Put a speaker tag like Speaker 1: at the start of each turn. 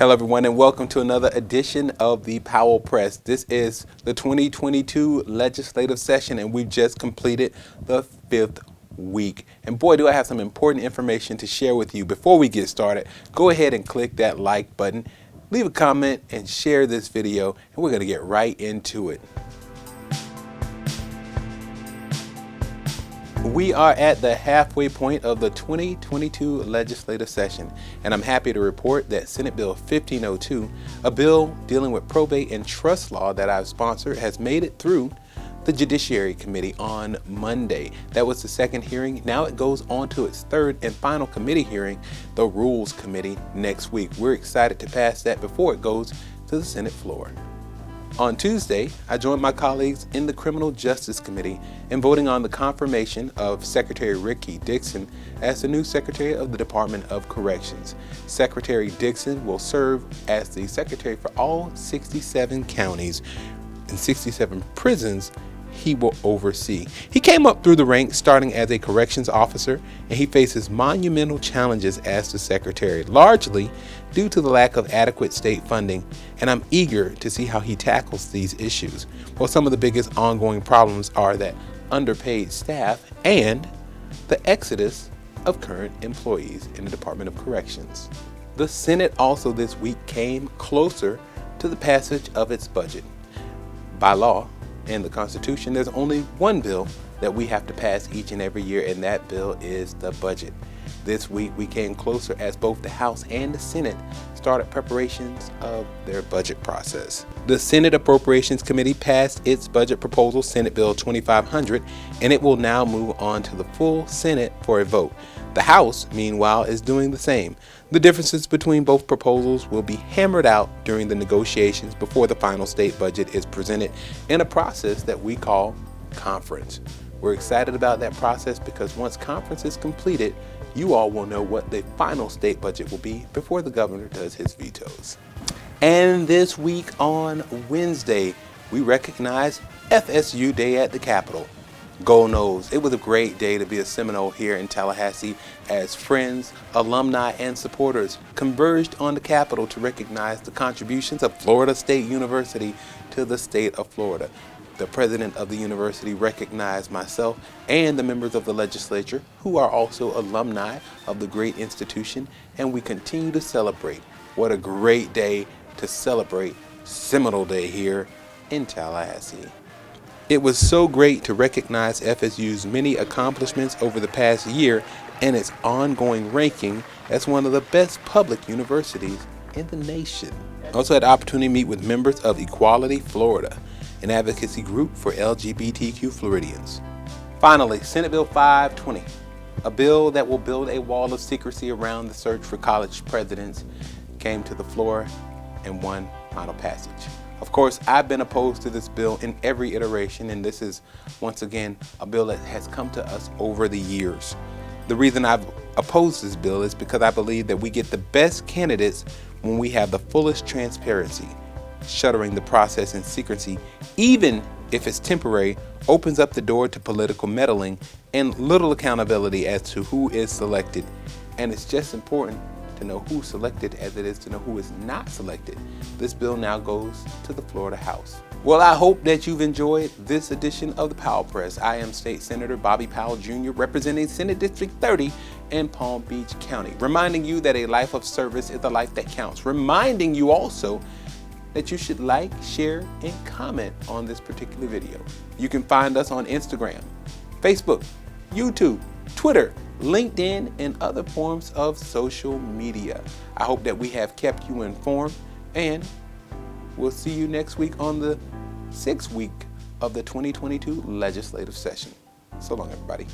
Speaker 1: Hello everyone and welcome to another edition of the Powell Press. This is the 2022 legislative session and we just completed the 5th week. And boy, do I have some important information to share with you. Before we get started, go ahead and click that like button, leave a comment and share this video, and we're going to get right into it. We are at the halfway point of the 2022 legislative session, and I'm happy to report that Senate Bill 1502, a bill dealing with probate and trust law that I've sponsored, has made it through the Judiciary Committee on Monday. That was the second hearing. Now it goes on to its third and final committee hearing, the Rules Committee, next week. We're excited to pass that before it goes to the Senate floor. On Tuesday, I joined my colleagues in the Criminal Justice Committee in voting on the confirmation of Secretary Ricky Dixon as the new Secretary of the Department of Corrections. Secretary Dixon will serve as the Secretary for all 67 counties and 67 prisons he will oversee. He came up through the ranks starting as a corrections officer, and he faces monumental challenges as the secretary, largely due to the lack of adequate state funding, and I'm eager to see how he tackles these issues. Well, some of the biggest ongoing problems are that underpaid staff and the exodus of current employees in the Department of Corrections. The Senate also this week came closer to the passage of its budget. By law, in the Constitution, there's only one bill that we have to pass each and every year, and that bill is the budget. This week we came closer as both the House and the Senate started preparations of their budget process. The Senate Appropriations Committee passed its budget proposal, Senate Bill 2500, and it will now move on to the full Senate for a vote. The House, meanwhile, is doing the same. The differences between both proposals will be hammered out during the negotiations before the final state budget is presented in a process that we call conference. We're excited about that process because once conference is completed, you all will know what the final state budget will be before the governor does his vetoes. And this week on Wednesday, we recognize FSU Day at the Capitol. Go Noles. It was a great day to be a Seminole here in Tallahassee as friends, alumni, and supporters converged on the Capitol to recognize the contributions of Florida State University to the state of Florida. The president of the university recognized myself and the members of the legislature who are also alumni of the great institution, and we continue to celebrate. What a great day to celebrate Seminole Day here in Tallahassee. It was so great to recognize FSU's many accomplishments over the past year and its ongoing ranking as one of the best public universities in the nation. I also had the opportunity to meet with members of Equality Florida, an advocacy group for LGBTQ Floridians. Finally, Senate Bill 520, a bill that will build a wall of secrecy around the search for college presidents, came to the floor in one final passage. Of course, I've been opposed to this bill in every iteration, and this is, once again, a bill that has come to us over the years. The reason I've opposed this bill is because I believe that we get the best candidates when we have the fullest transparency. Shuttering the process in secrecy, even if it's temporary, opens up the door to political meddling and little accountability as to who is selected. And it's just important to know who's selected as it is to know who is not selected. This bill now goes to the Florida House. Well, I hope that you've enjoyed this edition of the Powell Press. I am State Senator Bobby Powell Jr., representing Senate District 30 in Palm Beach County, reminding you that a life of service is a life that counts. Reminding you also that you should like, share, and comment on this particular video. You can find us on Instagram, Facebook, YouTube, Twitter, LinkedIn, and other forms of social media. I hope that we have kept you informed, and we'll see you next week on the 6th week of the 2022 legislative session. So long, everybody.